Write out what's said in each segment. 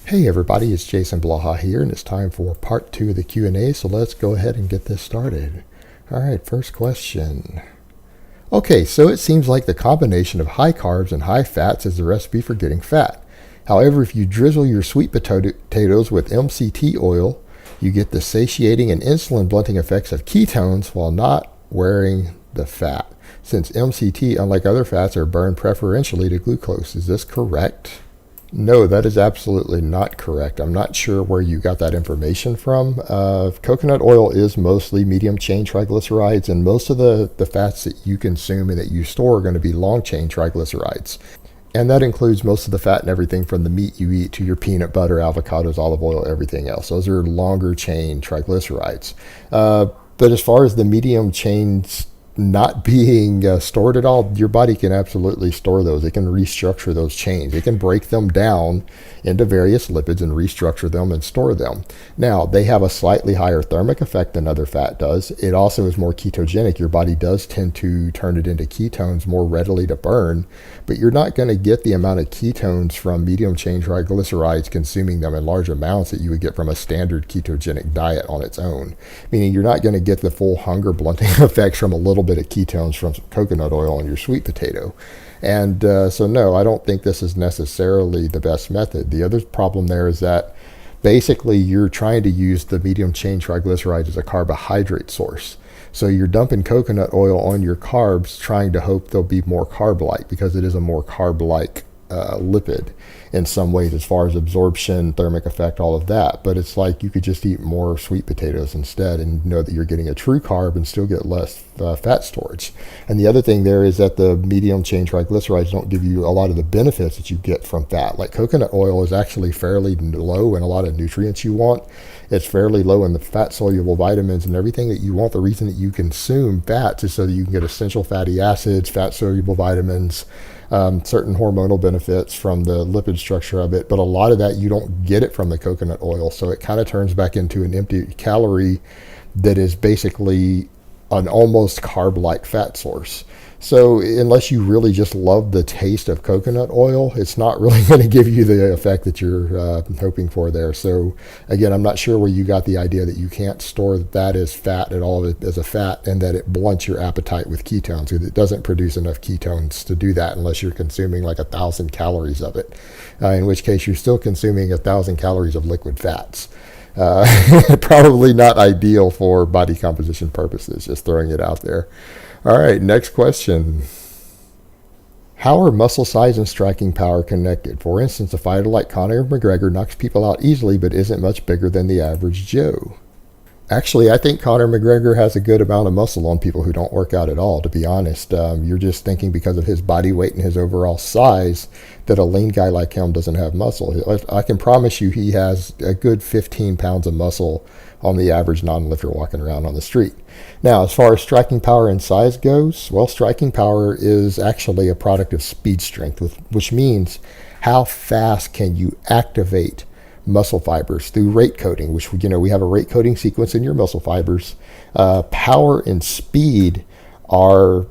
Hey everybody, it's Jason Blaha here, and it's time for part 2 of the Q&A, so let's go ahead and get this started. Alright, first question. Okay, so it seems like the combination of high carbs and high fats is the recipe for getting fat. However, if you drizzle your sweet potatoes with MCT oil, you get the satiating and insulin blunting effects of ketones while not wearing the fat, since MCT, unlike other fats, are burned preferentially to glucose. Is this correct? No, that is absolutely not correct. I'm not sure where you got that information from. Coconut oil is mostly medium chain triglycerides, and most of the fats that you consume and that you store are going to be long chain triglycerides. And that includes most of the fat and everything from the meat you eat to your peanut butter, avocados, olive oil, everything else. Those are longer chain triglycerides. But as far as the medium chains not being stored at all, your body can absolutely store those. It can restructure those chains. It can break them down into various lipids and restructure them and store them. Now, they have a slightly higher thermic effect than other fat does. It also is more ketogenic. Your body does tend to turn it into ketones more readily to burn, but you're not going to get the amount of ketones from medium chain triglycerides consuming them in large amounts that you would get from a standard ketogenic diet on its own. Meaning you're not going to get the full hunger blunting effects from a little bit of ketones from coconut oil on your sweet potato. And so no, I don't think this is necessarily the best method. The other problem there is that basically you're trying to use the medium chain triglycerides as a carbohydrate source. So you're dumping coconut oil on your carbs trying to hope they'll be more carb-like, because it is a more carb-like lipid in some ways as far as absorption, thermic effect, all of that. But it's like you could just eat more sweet potatoes instead and know that you're getting a true carb and still get less fat storage. And the other thing there is that the medium chain triglycerides don't give you a lot of the benefits that you get from fat. Like coconut oil is actually fairly low in a lot of nutrients you want. It's fairly low in the fat soluble vitamins and everything that you want. The reason that you consume fats is so that you can get essential fatty acids, fat soluble vitamins, certain hormonal benefits from the lipid structure of it, but a lot of that you don't get it from the coconut oil, so it kind of turns back into an empty calorie that is basically an almost carb-like fat source. So unless you really just love the taste of coconut oil, it's not really going to give you the effect that you're hoping for there. So again, I'm not sure where you got the idea that you can't store that as fat at all, as a fat, and that it blunts your appetite with ketones, because it doesn't produce enough ketones to do that unless you're consuming like 1,000 calories of it, in which case you're still consuming 1,000 calories of liquid fats. Probably not ideal for body composition purposes, just throwing it out there. All right, next question. How are muscle size and striking power connected? For instance, a fighter like Conor McGregor knocks people out easily but isn't much bigger than the average Joe. Actually, I think Conor McGregor has a good amount of muscle on people who don't work out at all, to be honest. You're just thinking because of his body weight and his overall size that a lean guy like him doesn't have muscle. I can promise you he has a good 15 pounds of muscle on the average non-lifter walking around on the street. Now, as far as striking power and size goes, well, striking power is actually a product of speed strength, which means how fast can you activate muscle fibers through rate coding, which we have a rate coding sequence in your muscle fibers. Power and speed are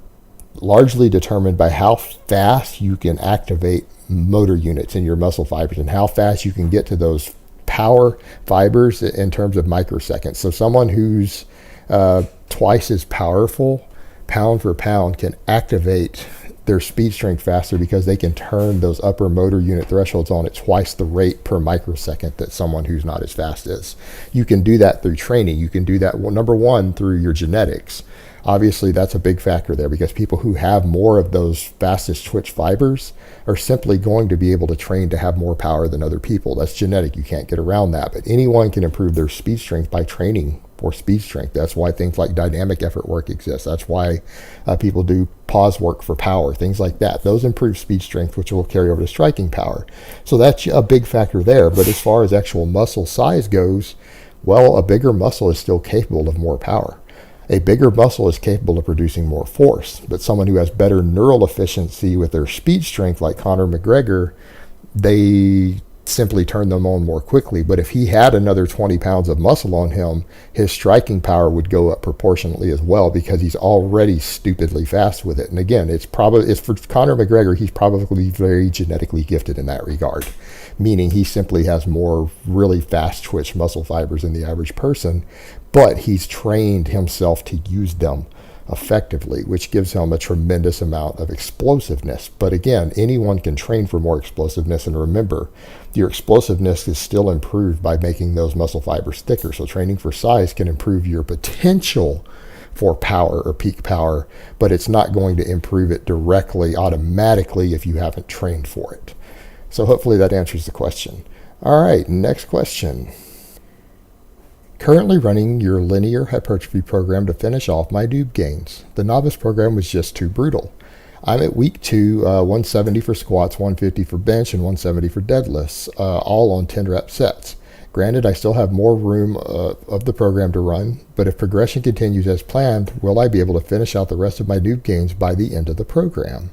largely determined by how fast you can activate motor units in your muscle fibers and how fast you can get to those power fibers in terms of microseconds. So someone who's twice as powerful, pound for pound, can activate their speed strength faster because they can turn those upper motor unit thresholds on at twice the rate per microsecond that someone who's not as fast is. You can do that through training. You can do that, well, number one, through your genetics. Obviously, that's a big factor there, because people who have more of those fastest twitch fibers are simply going to be able to train to have more power than other people. That's genetic. You can't get around that. But anyone can improve their speed strength by training for speed strength. That's why things like dynamic effort work exist. That's why people do pause work for power, things like that. Those improve speed strength, which will carry over to striking power. So that's a big factor there. But as far as actual muscle size goes, well, a bigger muscle is still capable of more power. A bigger muscle is capable of producing more force, but someone who has better neural efficiency with their speed strength, like Conor McGregor, they simply turn them on more quickly. But if he had another 20 pounds of muscle on him, his striking power would go up proportionately as well, because he's already stupidly fast with it. And again, it's for Conor McGregor, he's probably very genetically gifted in that regard, meaning he simply has more really fast twitch muscle fibers than the average person, but he's trained himself to use them effectively, which gives him a tremendous amount of explosiveness. But again, anyone can train for more explosiveness, and remember, your explosiveness is still improved by making those muscle fibers thicker. So training for size can improve your potential for power or peak power, but it's not going to improve it directly automatically if you haven't trained for it. So hopefully that answers the question. All right, next question. Currently running your linear hypertrophy program to finish off my noob gains. The novice program was just too brutal. I'm at week 2, 170 for squats, 150 for bench, and 170 for deadlifts, all on 10 rep sets. Granted, I still have more room of the program to run, but if progression continues as planned, will I be able to finish out the rest of my noob gains by the end of the program?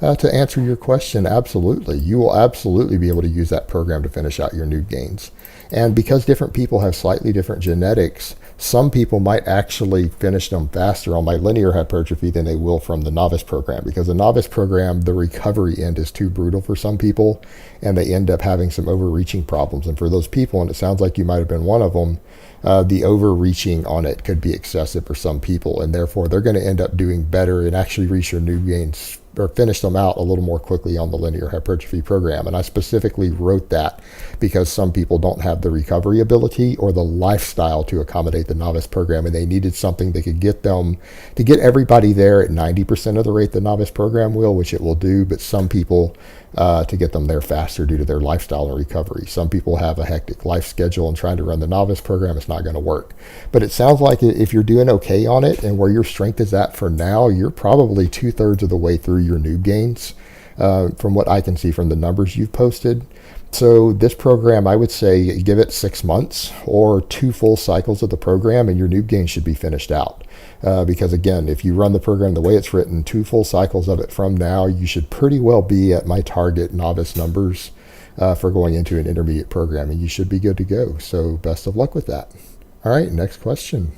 To answer your question, absolutely. You will absolutely be able to use that program to finish out your noob gains. And because different people have slightly different genetics, some people might actually finish them faster on my linear hypertrophy than they will from the novice program, because the novice program, the recovery end is too brutal for some people, and they end up having some overreaching problems. And for those people, and it sounds like you might have been one of them, the overreaching on it could be excessive for some people, and therefore they're going to end up doing better and actually reach your noob gains or finish them out a little more quickly on the linear hypertrophy program. And I specifically wrote that because some people don't have the recovery ability or the lifestyle to accommodate the novice program, and they needed something that could get them to get everybody there at 90% of the rate the novice program will, which it will do, but some people to get them there faster due to their lifestyle and recovery. Some people have a hectic life schedule, and trying to run the novice program is not going to work. But it sounds like if you're doing okay on it and where your strength is at for now, you're probably 2/3 of the way through your noob gains, from what I can see from the numbers you've posted. So this program, I would say give it 6 months or 2 full cycles of the program, and your noob gains should be finished out. Because again, if you run the program the way it's written, 2 full cycles of it from now, you should pretty well be at my target novice numbers for going into an intermediate program, and you should be good to go. So best of luck with that. All right, next question.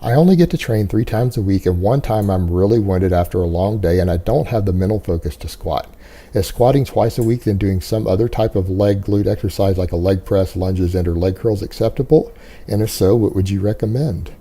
I only get to train 3 times a week, and one time I'm really winded after a long day and I don't have the mental focus to squat. Is squatting twice a week then doing some other type of leg glute exercise like a leg press, lunges, and or leg curls acceptable? And if so, what would you recommend?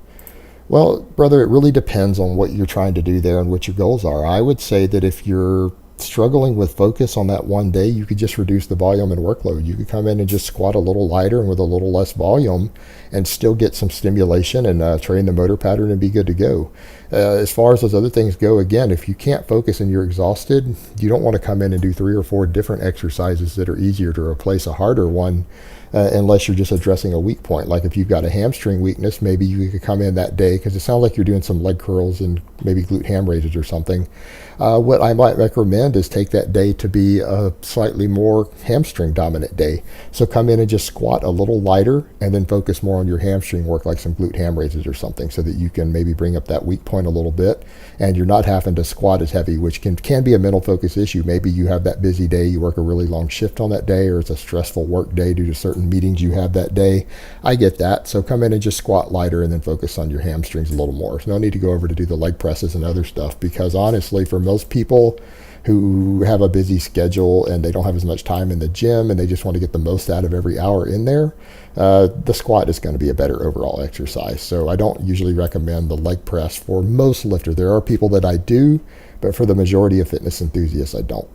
Well, brother, it really depends on what you're trying to do there and what your goals are. I would say that if you're struggling with focus on that one day, you could just reduce the volume and workload. You could come in and just squat a little lighter and with a little less volume and still get some stimulation and train the motor pattern and be good to go. As far as those other things go, again, if you can't focus and you're exhausted, you don't want to come in and do 3 or 4 different exercises that are easier to replace a harder one, unless you're just addressing a weak point. Like if you've got a hamstring weakness, maybe you could come in that day, because it sounds like you're doing some leg curls and maybe glute ham raises or something. What I might recommend is take that day to be a slightly more hamstring dominant day. So come in and just squat a little lighter and then focus more on your hamstring work, like some glute ham raises or something, so that you can maybe bring up that weak point a little bit, and you're not having to squat as heavy, which can be a mental focus issue. Maybe you have that busy day, you work a really long shift on that day, or it's a stressful work day due to certain meetings you have that day. I get that. So come in and just squat lighter and then focus on your hamstrings a little more. No need to go over to do the leg presses and other stuff, because honestly, for most people who have a busy schedule and they don't have as much time in the gym and they just want to get the most out of every hour in there, the squat is going to be a better overall exercise. So I don't usually recommend the leg press for most lifters. There are people that I do, but for the majority of fitness enthusiasts, I don't.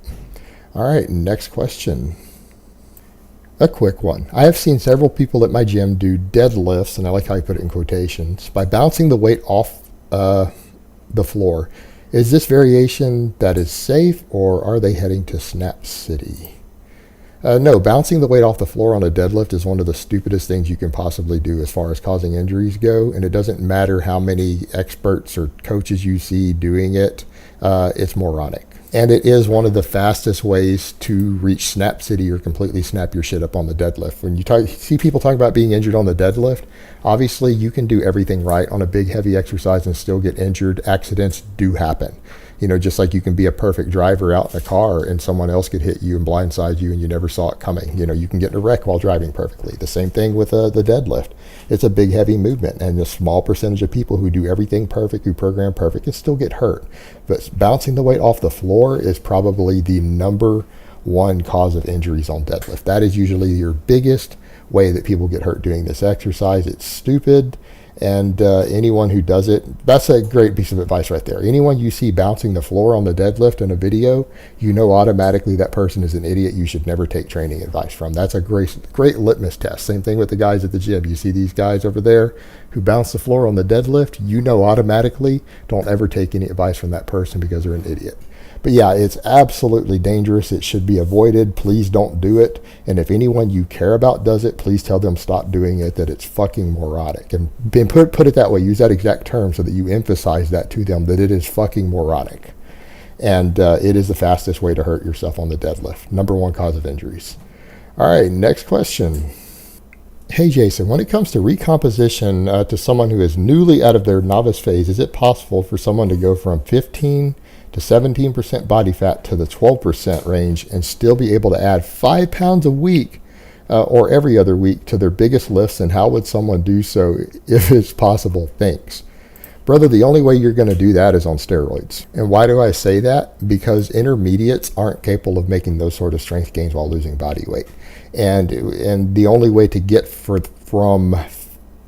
All right, next question. A quick one. I have seen several people at my gym do deadlifts, and I like how you put it in quotations, by bouncing the weight off the floor. Is this variation that is safe, or are they heading to Snap City? No, bouncing the weight off the floor on a deadlift is one of the stupidest things you can possibly do as far as causing injuries go, and it doesn't matter how many experts or coaches you see doing it, it's moronic. And it is one of the fastest ways to reach Snap City or completely snap your shit up on the deadlift. When you see people talking about being injured on the deadlift, obviously you can do everything right on a big heavy exercise and still get injured. Accidents do happen. Just like you can be a perfect driver out in a car and someone else could hit you and blindside you and you never saw it coming. You can get in a wreck while driving perfectly. The same thing with the deadlift. It's a big, heavy movement, and a small percentage of people who do everything perfect, who program perfect, can still get hurt. But bouncing the weight off the floor is probably the number one cause of injuries on deadlift. That is usually your biggest way that people get hurt doing this exercise. It's stupid. And anyone who does it, that's a great piece of advice right there. Anyone you see bouncing the floor on the deadlift in a video, automatically that person is an idiot. You should never take training advice from. That's a great litmus test. Same thing with the guys at the gym. You see these guys over there who bounce the floor on the deadlift, automatically don't ever take any advice from that person because they're an idiot. But yeah, it's absolutely dangerous. It should be avoided. Please don't do it. And if anyone you care about does it, please tell them stop doing it, that it's fucking moronic. And put it that way. Use that exact term so that you emphasize that to them, that it is fucking moronic. And it is the fastest way to hurt yourself on the deadlift. Number one cause of injuries. All right, next question. Hey, Jason, when it comes to recomposition to someone who is newly out of their novice phase, is it possible for someone to go from 15 to 17% body fat to the 12% range and still be able to add 5 pounds a week or every other week to their biggest lifts? And how would someone do so if it's possible? Thanks. Brother, the only way you're going to do that is on steroids. And why do I say that? Because intermediates aren't capable of making those sort of strength gains while losing body weight. And the only way to get from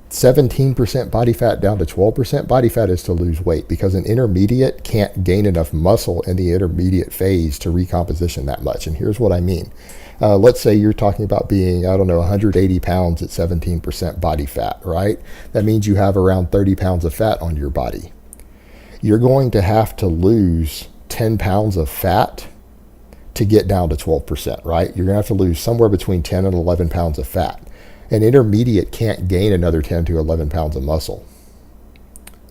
17% body fat down to 12% body fat is to lose weight, because an intermediate can't gain enough muscle in the intermediate phase to recomposition that much. And here's what I mean. Let's say you're talking about being, 180 pounds at 17% body fat, right? That means you have around 30 pounds of fat on your body. You're going to have to lose 10 pounds of fat to get down to 12%, right? You're going to have to lose somewhere between 10 and 11 pounds of fat. An intermediate can't gain another 10 to 11 pounds of muscle.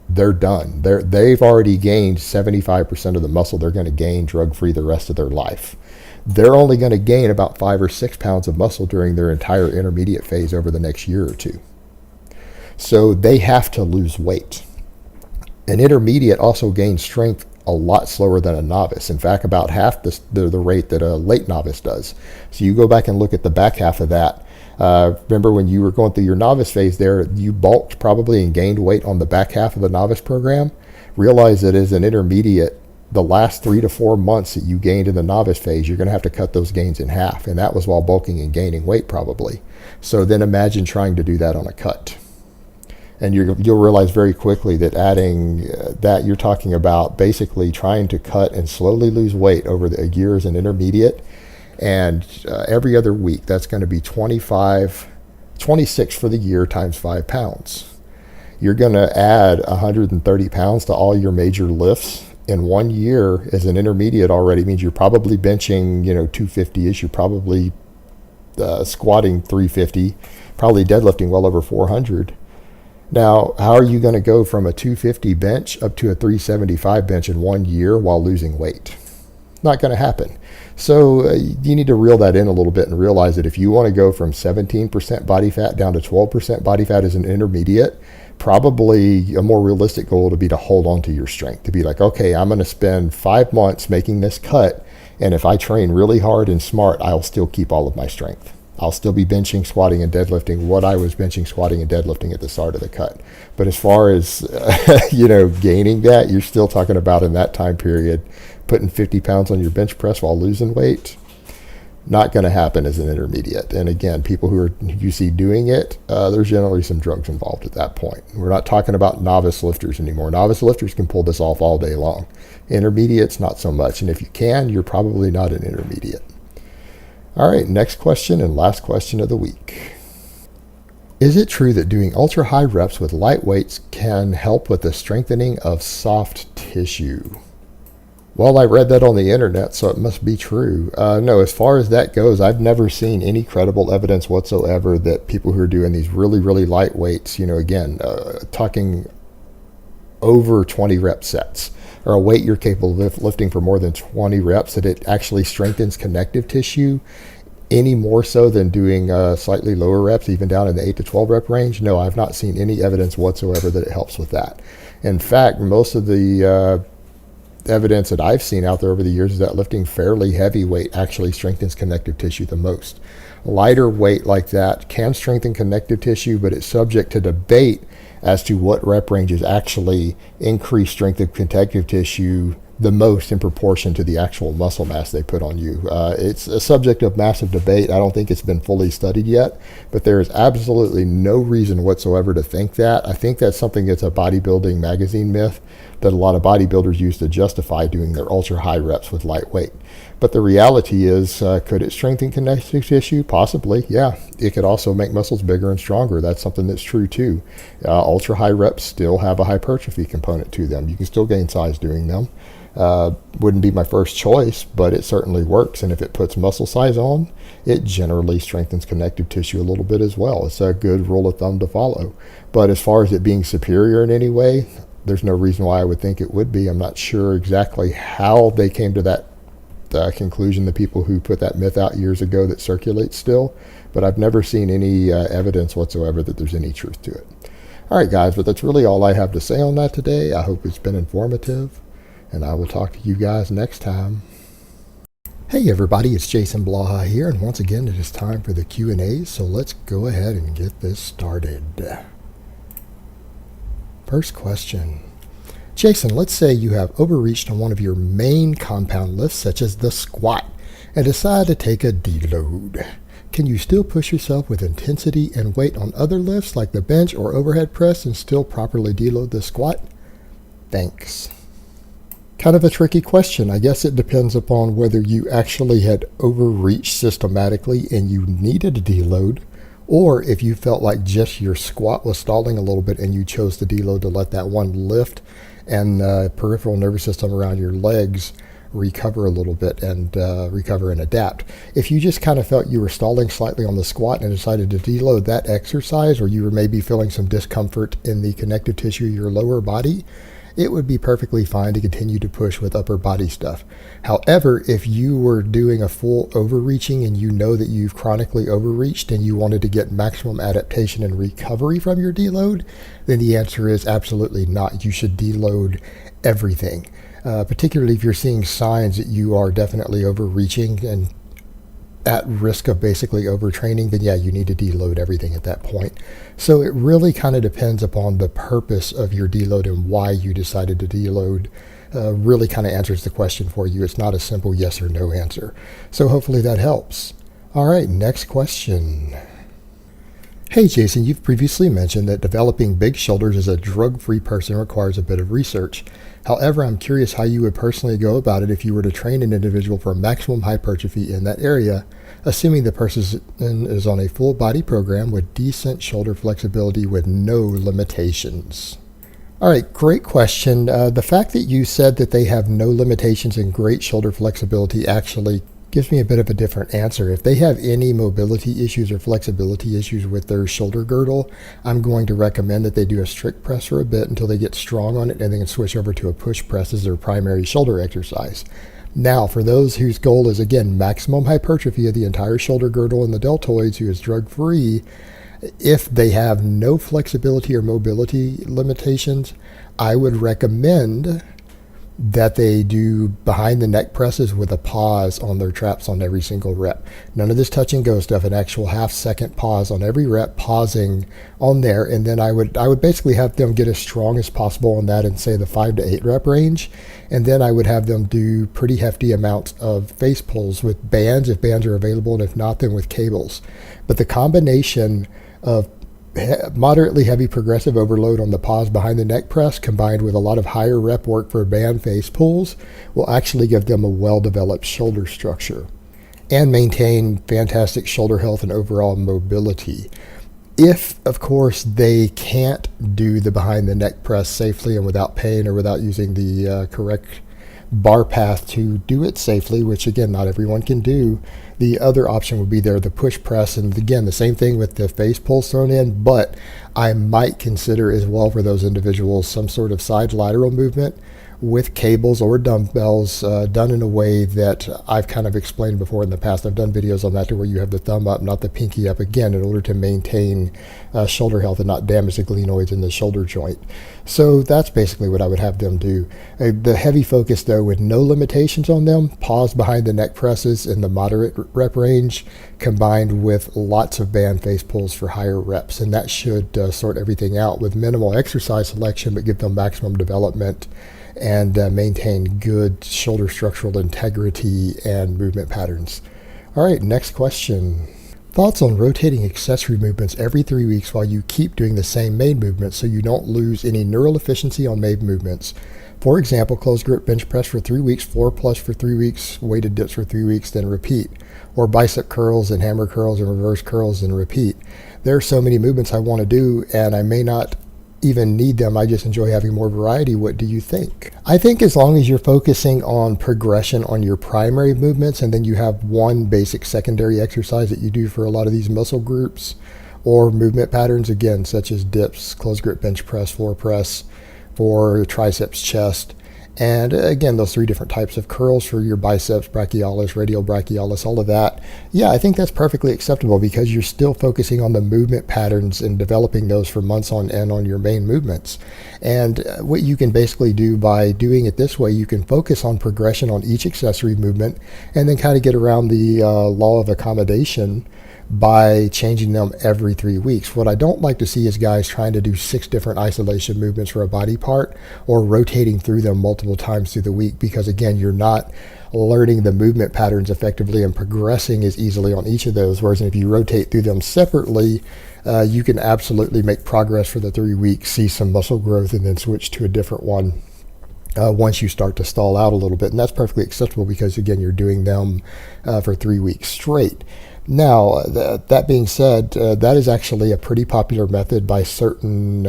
They're done. They've already gained 75% of the muscle they're going to gain drug-free the rest of their life. They're only going to gain about 5 or 6 pounds of muscle during their entire intermediate phase over the next year or two. So they have to lose weight. An intermediate also gains strength a lot slower than a novice. In fact, about half the rate that a late novice does. So you go back and look at the back half of that. Remember when you were going through your novice phase there, you bulked probably and gained weight on the back half of the novice program. Realize that as an intermediate, the last 3 to 4 months that you gained in the novice phase, you're going to have to cut those gains in half. And that was while bulking and gaining weight probably. So then imagine trying to do that on a cut. And you'll realize very quickly that adding that, you're talking about basically trying to cut and slowly lose weight over the year as an intermediate. And every other week, that's going to be 26 for the year times 5 pounds. You're going to add 130 pounds to all your major lifts in 1 year as an intermediate already. Means you're probably benching, 250-ish. You're probably squatting 350, probably deadlifting well over 400. Now, how are you going to go from a 250 bench up to a 375 bench in 1 year while losing weight? Not going to happen. So you need to reel that in a little bit and realize that if you want to go from 17% body fat down to 12% body fat as an intermediate, probably a more realistic goal would be to hold on to your strength, to be like, okay, I'm going to spend 5 months making this cut, and if I train really hard and smart, I'll still keep all of my strength. I'll still be benching, squatting, and deadlifting what I was benching, squatting, and deadlifting at the start of the cut. But as far as, gaining that, you're still talking about in that time period, putting 50 pounds on your bench press while losing weight. Not going to happen as an intermediate. And again, people who you see doing it, there's generally some drugs involved at that point. We're not talking about novice lifters anymore. Novice lifters can pull this off all day long. Intermediates, not so much. And if you can, you're probably not an intermediate. All right, next question and last question of the week. Is it true that doing ultra high reps with light weights can help with the strengthening of soft tissue? Well, I read that on the internet, so it must be true. No, as far as that goes, I've never seen any credible evidence whatsoever that people who are doing these really, really light weights, talking over 20 rep sets, or a weight you're capable of lifting for more than 20 reps, that it actually strengthens connective tissue any more so than doing slightly lower reps, even down in the 8 to 12 rep range. No, I've not seen any evidence whatsoever that it helps with that. In fact, most of the evidence that I've seen out there over the years is that lifting fairly heavy weight actually strengthens connective tissue the most. Lighter weight like that can strengthen connective tissue, but it's subject to debate as to what rep ranges actually increase strength of connective tissue the most in proportion to the actual muscle mass they put on you. It's a subject of massive debate. I don't think it's been fully studied yet, but there is absolutely no reason whatsoever to think that. I think that's something that's a bodybuilding magazine myth that a lot of bodybuilders use to justify doing their ultra high reps with light weight. But the reality is, could it strengthen connective tissue? Possibly, yeah. It could also make muscles bigger and stronger. That's something that's true too. Ultra high reps still have a hypertrophy component to them. You can still gain size doing them. Wouldn't be my first choice, but it certainly works. And if it puts muscle size on, it generally strengthens connective tissue a little bit as well. It's a good rule of thumb to follow. But as far as it being superior in any way, there's no reason why I would think it would be. I'm not sure exactly how they came to that conclusion, the people who put that myth out years ago that circulates still, but I've never seen any evidence whatsoever that there's any truth to it. All right, guys, but that's really all I have to say on that today. I hope it's been informative, and I will talk to you guys next time. Hey everybody, it's Jason Blaha here, and once again it is time for the Q&A, so let's go ahead and get this started. First question. Jason, let's say you have overreached on one of your main compound lifts, such as the squat, and decide to take a deload. Can you still push yourself with intensity and weight on other lifts like the bench or overhead press and still properly deload the squat? Thanks. Kind of a tricky question. I guess it depends upon whether you actually had overreached systematically and you needed a deload, or if you felt like just your squat was stalling a little bit and you chose to deload to let that one lift and peripheral nervous system around your legs recover a little bit and recover and adapt. If you just kind of felt you were stalling slightly on the squat and decided to deload that exercise, or you were maybe feeling some discomfort in the connective tissue of your lower body, it would be perfectly fine to continue to push with upper body stuff. However, if you were doing a full overreaching and you know that you've chronically overreached and you wanted to get maximum adaptation and recovery from your deload, then the answer is absolutely not. You should deload everything, particularly if you're seeing signs that you are definitely overreaching and at risk of basically overtraining, then yeah, you need to deload everything at that point. So it really kind of depends upon the purpose of your deload and why you decided to deload. Really kind of answers the question for you. It's not a simple yes or no answer. So hopefully that helps. All right, next question. Hey Jason, you've previously mentioned that developing big shoulders as a drug-free person requires a bit of research. However, I'm curious how you would personally go about it if you were to train an individual for maximum hypertrophy in that area, assuming the person is on a full body program with decent shoulder flexibility with no limitations. All right, great question. The fact that you said that they have no limitations and great shoulder flexibility actually gives me a bit of a different answer. If they have any mobility issues or flexibility issues with their shoulder girdle, I'm going to recommend that they do a strict press for a bit until they get strong on it and then switch over to a push press as their primary shoulder exercise. Now, for those whose goal is, again, maximum hypertrophy of the entire shoulder girdle and the deltoids, who is drug-free, if they have no flexibility or mobility limitations, I would recommend that they do behind the neck presses with a pause on their traps on every single rep. None of this touch and go stuff, an actual half-second pause on every rep, pausing on there, and then I would basically have them get as strong as possible on that in, say, the 5 to 8 rep range, and then I would have them do pretty hefty amounts of face pulls with bands, if bands are available, and if not, then with cables. But the combination of moderately heavy progressive overload on the pause behind the neck press combined with a lot of higher rep work for band face pulls will actually give them a well-developed shoulder structure and maintain fantastic shoulder health and overall mobility. If, of course, they can't do the behind the neck press safely and without pain or without using the correct bar path to do it safely, which again, not everyone can do, the other option would be the push press. And again, the same thing with the face pulls thrown in, but I might consider as well for those individuals some sort of side lateral movement with cables or dumbbells done in a way that I've kind of explained before in the past. I've done videos on that to where you have the thumb up, not the pinky up, again, in order to maintain shoulder health and not damage the glenoids in the shoulder joint. So that's basically what I would have them do. The heavy focus, though, with no limitations on them, pause behind the neck presses in the moderate rep range, combined with lots of band face pulls for higher reps. And that should sort everything out with minimal exercise selection, but give them maximum development and maintain good shoulder structural integrity and movement patterns. All right, next question. Thoughts on rotating accessory movements every 3 weeks while you keep doing the same main movements so you don't lose any neural efficiency on main movements. For example, closed grip bench press for 3 weeks, floor plus for 3 weeks, weighted dips for 3 weeks, then repeat. Or bicep curls and hammer curls and reverse curls and repeat. There are so many movements I want to do, and I may not even need them. I just enjoy having more variety. What do you think? I think as long as you're focusing on progression on your primary movements, and then you have one basic secondary exercise that you do for a lot of these muscle groups or movement patterns, again, such as dips, closed grip bench press, floor press for triceps, chest, and again, those 3 different types of curls for your biceps, brachialis, radial brachialis, all of that. Yeah, I think that's perfectly acceptable because you're still focusing on the movement patterns and developing those for months on end on your main movements. And what you can basically do by doing it this way, you can focus on progression on each accessory movement and then kind of get around the law of accommodation by changing them every 3 weeks. What I don't like to see is guys trying to do 6 different isolation movements for a body part or rotating through them multiple times through the week, because again, you're not learning the movement patterns effectively and progressing as easily on each of those. Whereas if you rotate through them separately, you can absolutely make progress for the 3 weeks, see some muscle growth, and then switch to a different one once you start to stall out a little bit. And that's perfectly acceptable because again, you're doing them for 3 weeks straight. Now, that being said, that is actually a pretty popular method by certain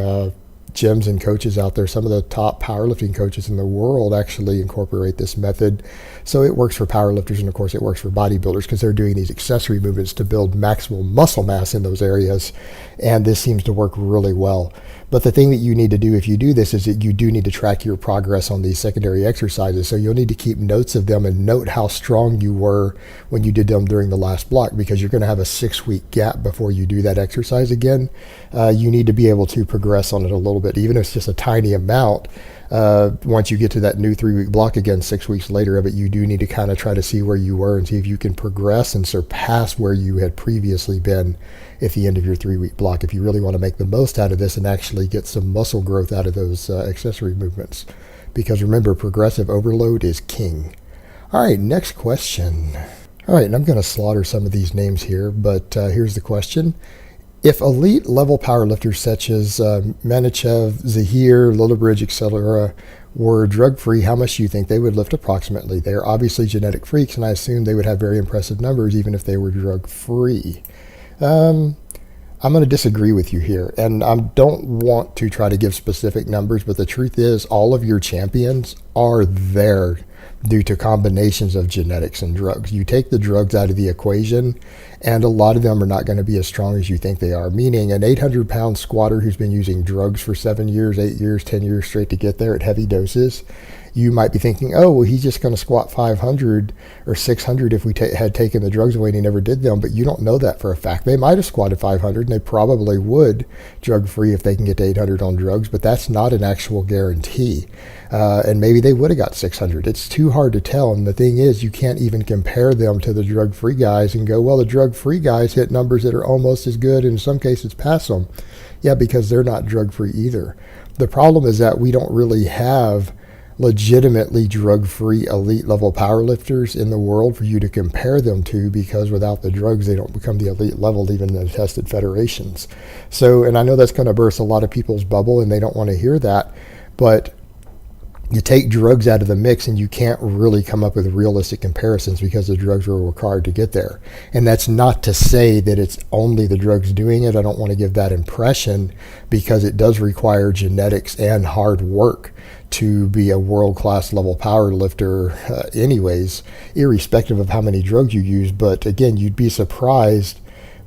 gyms and coaches out there. Some of the top powerlifting coaches in the world actually incorporate this method. So it works for powerlifters, and of course it works for bodybuilders because they're doing these accessory movements to build maximal muscle mass in those areas. And this seems to work really well. But the thing that you need to do if you do this is that you do need to track your progress on these secondary exercises. So you'll need to keep notes of them and note how strong you were when you did them during the last block, because you're going to have a 6-week gap before you do that exercise again. You need to be able to progress on it a little bit, even if it's just a tiny amount. Once you get to that new 3-week block again 6 weeks later of it, you do need to kind of try to see where you were and see if you can progress and surpass where you had previously been at the end of your 3-week block, if you really want to make the most out of this and actually get some muscle growth out of those accessory movements. Because remember, progressive overload is king. All right, next question. All right, and I'm going to slaughter some of these names here, but here's the question. If elite level powerlifters such as Manichev, Zahir, Lillibridge, etc. were drug-free, how much do you think they would lift approximately? They are obviously genetic freaks, and I assume they would have very impressive numbers even if they were drug-free. I'm going to disagree with you here, and I don't want to try to give specific numbers, but the truth is all of your champions are there due to combinations of genetics and drugs. You take the drugs out of the equation, and a lot of them are not going to be as strong as you think they are, meaning an 800-pound squatter who's been using drugs for 7 years, 8 years, 10 years straight to get there at heavy doses, you might be thinking, oh, well, he's just going to squat 500 or 600 if we had taken the drugs away and he never did them. But you don't know that for a fact. They might have squatted 500, and they probably would drug-free if they can get to 800 on drugs, but that's not an actual guarantee. And maybe they would have got 600. It's too hard to tell. And the thing is, you can't even compare them to the drug-free guys and go, well, the drug-free guys hit numbers that are almost as good, and in some cases pass them. Yeah, because they're not drug-free either. The problem is that we don't really have legitimately drug-free elite level powerlifters in the world for you to compare them to, because without the drugs they don't become the elite level even in the tested federations. So, and I know that's going to burst a lot of people's bubble and they don't want to hear that, but you take drugs out of the mix and you can't really come up with realistic comparisons because the drugs were required to get there. And that's not to say that it's only the drugs doing it. I don't want to give that impression, because it does require genetics and hard work to be a world-class level power lifter anyways, irrespective of how many drugs you use. But again, you'd be surprised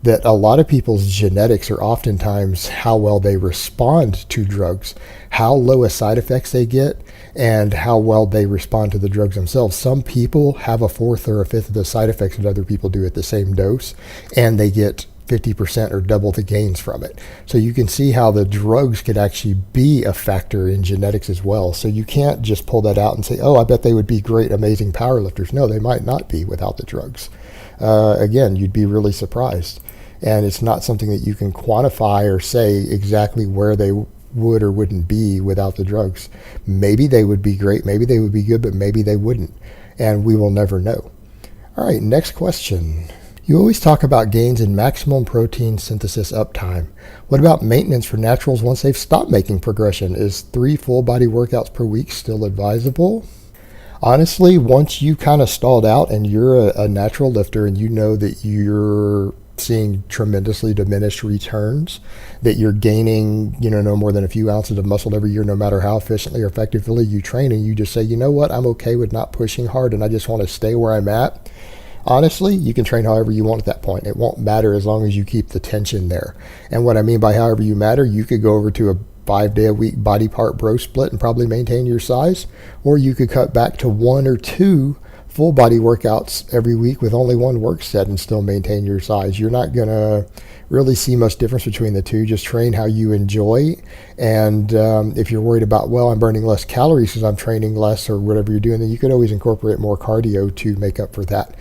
that a lot of people's genetics are oftentimes how well they respond to drugs, how low a side effects they get, and how well they respond to the drugs themselves. Some people have a fourth or a fifth of the side effects that other people do at the same dose, and they get 50% or double the gains from it. So you can see how the drugs could actually be a factor in genetics as well. So you can't just pull that out and say, oh, I bet they would be great, amazing powerlifters. No, they might not be without the drugs. Again, you'd be really surprised. And it's not something that you can quantify or say exactly where they would or wouldn't be without the drugs. Maybe they would be great, maybe they would be good, but maybe they wouldn't. And we will never know. All right, next question. You always talk about gains in maximum protein synthesis uptime. What about maintenance for naturals once they've stopped making progression? Is 3 full body workouts per week still advisable? Honestly, once you kind of stalled out and you're a natural lifter and you know that you're seeing tremendously diminished returns, that you're gaining, no more than a few ounces of muscle every year, no matter how efficiently or effectively you train, and you just say, you know what, I'm okay with not pushing hard and I just want to stay where I'm at. Honestly, you can train however you want at that point. It won't matter as long as you keep the tension there. And what I mean by however you matter, you could go over to a 5-day-a-week body part bro split and probably maintain your size, or you could cut back to 1 or 2 full body workouts every week with only 1 work set and still maintain your size. You're not going to really see much difference between the two. Just train how you enjoy. And if you're worried about, well, I'm burning less calories because I'm training less or whatever you're doing, then you could always incorporate more cardio to make up for that,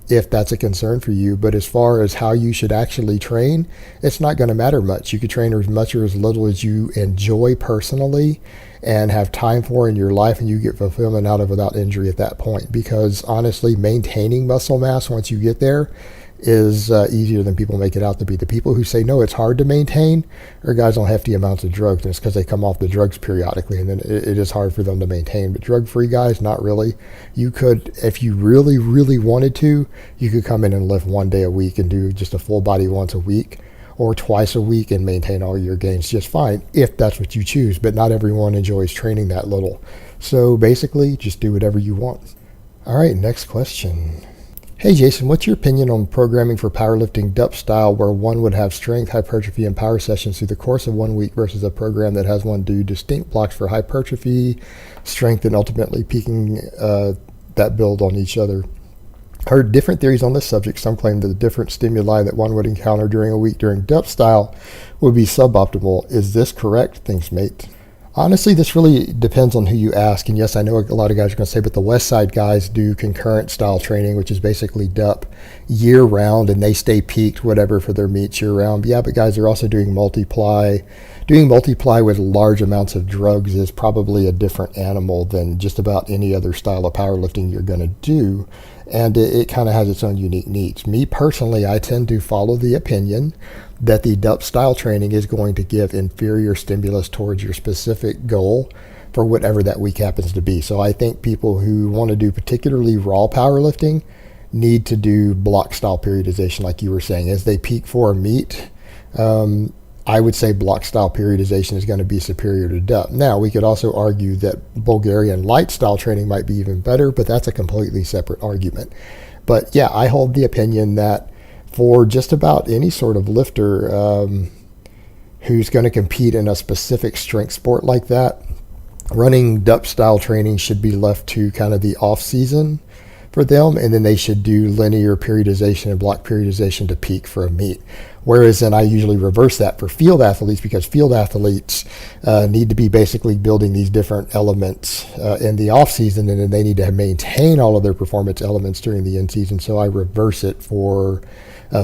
if that's a concern for you. But as far as how you should actually train, it's not going to matter much. You could train as much or as little as you enjoy personally and have time for in your life, and you get fulfillment out of without injury at that point. Because honestly, maintaining muscle mass once you get there is easier than people make it out to be. The people who say, no, it's hard to maintain, are guys on hefty amounts of drugs, and it's because they come off the drugs periodically, and then it is hard for them to maintain. But drug-free guys, not really. You could, if you really, really wanted to, you could come in and lift 1 day a week and do just a full body once a week, or twice a week, and maintain all your gains just fine, if that's what you choose. But not everyone enjoys training that little. So basically, just do whatever you want. All right, next question. Hey Jason, what's your opinion on programming for powerlifting DUP style, where one would have strength, hypertrophy, and power sessions through the course of 1 week versus a program that has one do distinct blocks for hypertrophy, strength, and ultimately peaking that build on each other? Heard different theories on this subject. Some claim that the different stimuli that one would encounter during a week during DUP style would be suboptimal. Is this correct? Thanks, mate. Honestly, this really depends on who you ask. And yes, I know a lot of guys are going to say, but the West Side guys do concurrent style training, which is basically DUP year round, and they stay peaked, whatever, for their meets year round. But yeah, but guys are also doing multiply. Doing multiply with large amounts of drugs is probably a different animal than just about any other style of powerlifting you're going to do. And it kind of has its own unique needs. Me personally, I tend to follow the opinion that the DUP style training is going to give inferior stimulus towards your specific goal for whatever that week happens to be. So I think people who want to do particularly raw powerlifting need to do block style periodization, like you were saying. As they peak for a meet, I would say block style periodization is going to be superior to DUP. Now, we could also argue that Bulgarian light style training might be even better, but that's a completely separate argument. But yeah, I hold the opinion that for just about any sort of lifter who's going to compete in a specific strength sport like that, running DUP style training should be left to kind of the off season for them, and then they should do linear periodization and block periodization to peak for a meet. Whereas then I usually reverse that for field athletes, because field athletes need to be basically building these different elements in the off season, and then they need to maintain all of their performance elements during the in season. So I reverse it for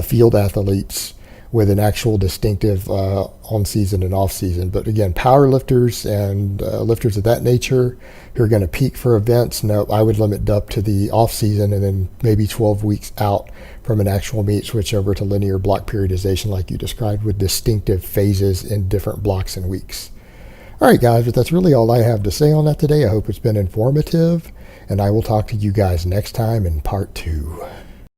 field athletes with an actual distinctive on season and off season. But again, power lifters and lifters of that nature who are going to peak for events, no, I would limit DUP to the off season, and then maybe 12 weeks out from an actual meet, switch over to linear block periodization like you described, with distinctive phases in different blocks and weeks. All right, guys, but that's really all I have to say on that today. I hope it's been informative, and I will talk to you guys next time in part 2.